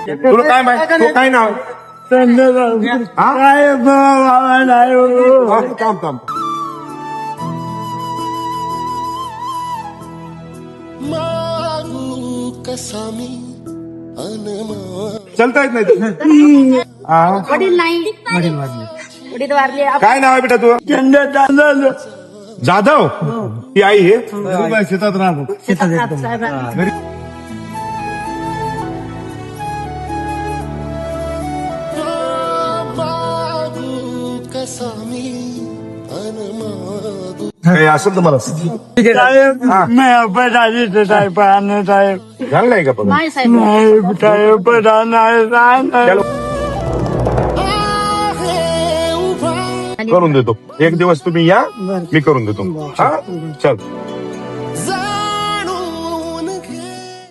तुला काय माहिती तो काय नाव थांब थांब चलता येत नाही तुला वडील नाही वडील वारले. काय नाव आहे बेटा तुझं जाधव ती आई आहे शेतात राहतो साहेब काय असेल तर मला सांग. झालं नाही का पण नाही साहेब चलो. करून देतो एक दिवस तुम्ही या मी करून देतो हा चल